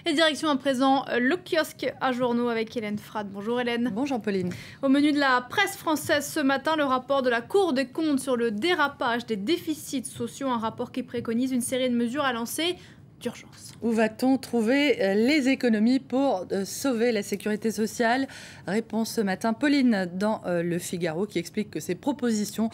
Et direction à présent le kiosque à journaux avec Hélène Frade. Bonjour Hélène. Bonjour Pauline. Au menu de la presse française ce matin, le rapport de la Cour des comptes sur le dérapage des déficits sociaux, un rapport qui préconise une série de mesures à lancer d'urgence. Où va-t-on trouver les économies pour sauver la sécurité sociale? Réponse ce matin, Pauline, dans Le Figaro, qui explique que ces propositions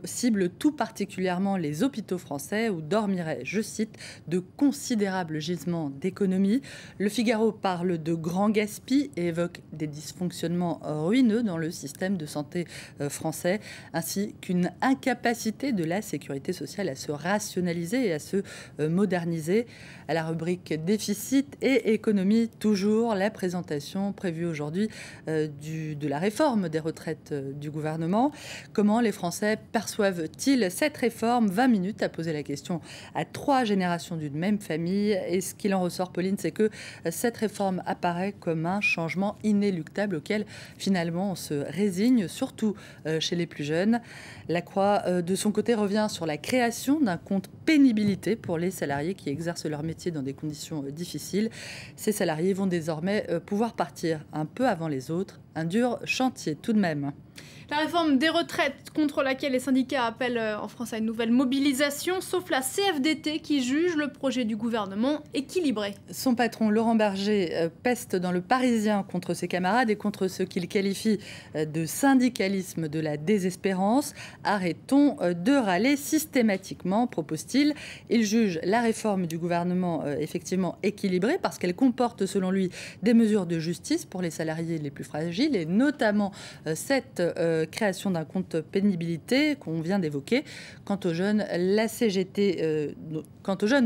ciblent tout particulièrement les hôpitaux français, où dormiraient, je cite, de considérables gisements d'économies. Le Figaro parle de grands gaspilles et évoque des dysfonctionnements ruineux dans le système de santé français, ainsi qu'une incapacité de la sécurité sociale à se rationaliser et à se moderniser. À la rubrique déficit et économie, toujours la présentation prévue aujourd'hui de la réforme des retraites du gouvernement. Comment les Français perçoivent-ils cette réforme? 20 minutes à poser la question à 3 générations d'une même famille. Et ce qu'il en ressort, Pauline, c'est que cette réforme apparaît comme un changement inéluctable auquel finalement on se résigne, surtout chez les plus jeunes. La Croix, de son côté, revient sur la création d'un compte pénibilité pour les salariés qui exercent leur métier dans des conditions difficiles. Ces salariés vont désormais pouvoir partir un peu avant les autres. Un dur chantier tout de même. La réforme des retraites contre laquelle les syndicats appellent en France à une nouvelle mobilisation, sauf la CFDT qui juge le projet du gouvernement équilibré. Son patron Laurent Berger peste dans Le Parisien contre ses camarades et contre ce qu'il qualifie de syndicalisme de la désespérance. Arrêtons de râler systématiquement, propose-t-il. Il juge la réforme du gouvernement effectivement équilibrée parce qu'elle comporte selon lui des mesures de justice pour les salariés les plus fragiles et notamment cette création d'un compte pénibilité qu'on vient d'évoquer. Quant aux jeunes,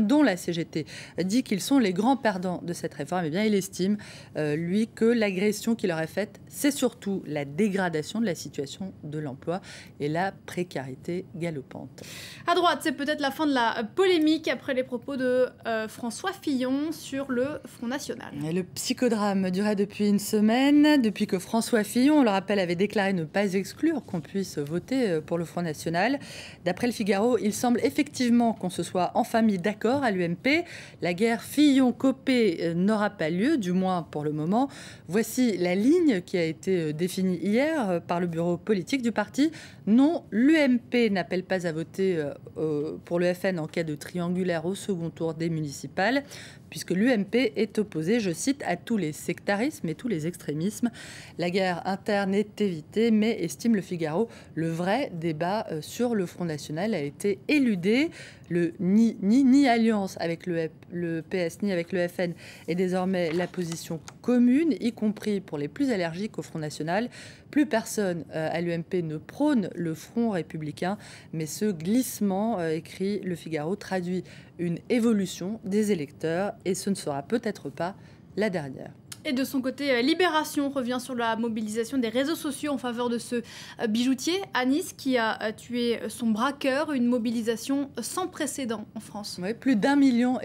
dont la CGT dit qu'ils sont les grands perdants de cette réforme, eh bien, il estime, lui, que l'agression qui leur est faite, c'est surtout la dégradation de la situation de l'emploi et la précarité galopante. À droite, c'est peut-être la fin de la polémique après les propos de François Fillon sur le Front National. Et le psychodrame durait depuis une semaine, depuis que François Fillon, on le rappelle, avait déclaré ne pas exclure qu'on puisse voter pour le Front National. D'après le Figaro, il semble effectivement qu'on se soit enfin mis d'accord à l'UMP. La guerre Fillon-Copé n'aura pas lieu, du moins pour le moment. Voici la ligne qui a été définie hier par le bureau politique du parti. Non, l'UMP n'appelle pas à voter pour le FN en cas de triangulaire au second tour des municipales, puisque l'UMP est opposée, je cite, à tous les sectarismes et tous les extrémismes. La guerre interne est évitée, mais, estime le Figaro, le vrai débat sur le Front National a été éludé. Le ni alliance avec le PS ni avec le FN est désormais la position commune, y compris pour les plus allergiques au Front National. Plus personne à l'UMP ne prône le Front républicain, mais ce glissement, écrit le Figaro, traduit une évolution des électeurs et ce ne sera peut-être pas la dernière. Et de son côté, Libération revient sur la mobilisation des réseaux sociaux en faveur de ce bijoutier à Nice qui a tué son braqueur. Une mobilisation sans précédent en France. Oui, plus d'1,5 million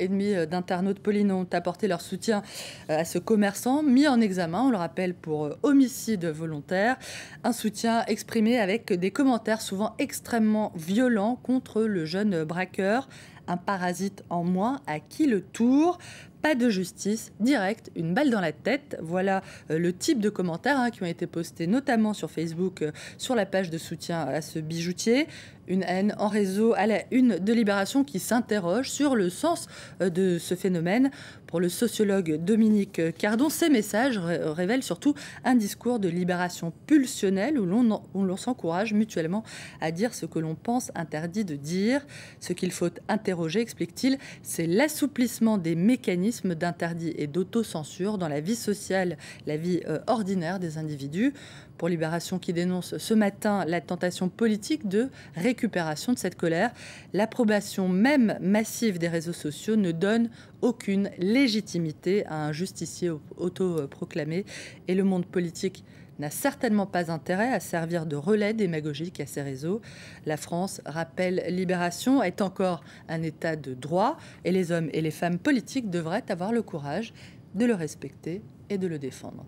d'internautes, Pauline, ont apporté leur soutien à ce commerçant mis en examen, on le rappelle, pour homicide volontaire. Un soutien exprimé avec des commentaires souvent extrêmement violents contre le jeune braqueur. Un parasite en moins, à qui le tour? Pas de justice, direct, une balle dans la tête. Voilà le type de commentaires qui ont été postés notamment sur Facebook, sur la page de soutien à ce bijoutier. Une haine en réseau à la une de Libération qui s'interroge sur le sens de ce phénomène. Pour le sociologue Dominique Cardon, ces messages révèlent surtout un discours de libération pulsionnelle où l'on s'encourage mutuellement à dire ce que l'on pense interdit de dire. Ce qu'il faut interroger, explique-t-il, c'est l'assouplissement des mécanismes d'interdit et d'autocensure dans la vie sociale, la vie ordinaire des individus. Pour Libération qui dénonce ce matin la tentation politique de récupération de cette colère, l'approbation même massive des réseaux sociaux ne donne aucune légitimité à un justicier autoproclamé et le monde politique n'a certainement pas intérêt à servir de relais démagogique à ces réseaux. La France, rappelle Libération, est encore un état de droit et les hommes et les femmes politiques devraient avoir le courage de le respecter et de le défendre.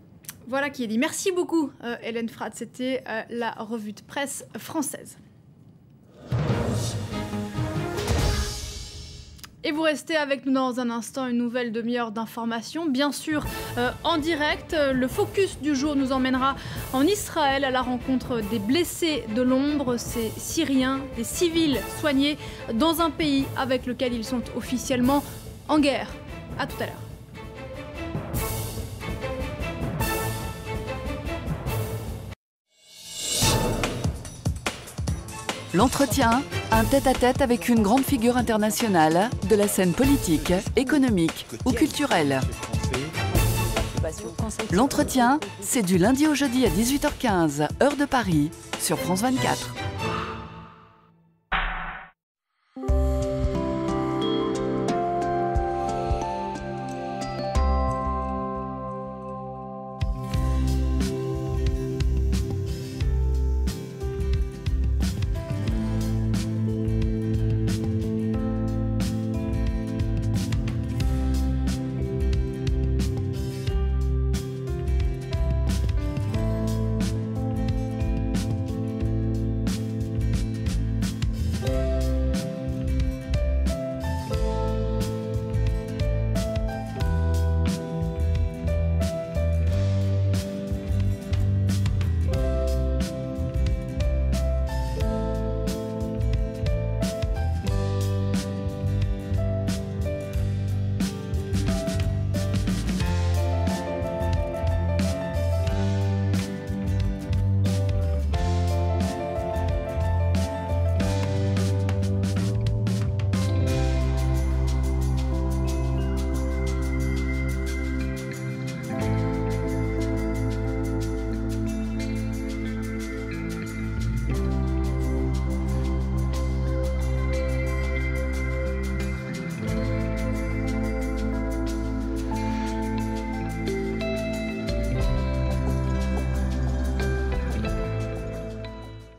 Voilà qui est dit. Merci beaucoup Hélène Frade, c'était la revue de presse française. Et vous restez avec nous dans un instant, une nouvelle demi-heure d'information. Bien sûr, en direct, le focus du jour nous emmènera en Israël à la rencontre des blessés de l'ombre, ces Syriens, des civils soignés dans un pays avec lequel ils sont officiellement en guerre. À tout à l'heure. L'entretien, un tête-à-tête avec une grande figure internationale de la scène politique, économique ou culturelle. L'entretien, c'est du lundi au jeudi à 18h15, heure de Paris, sur France 24.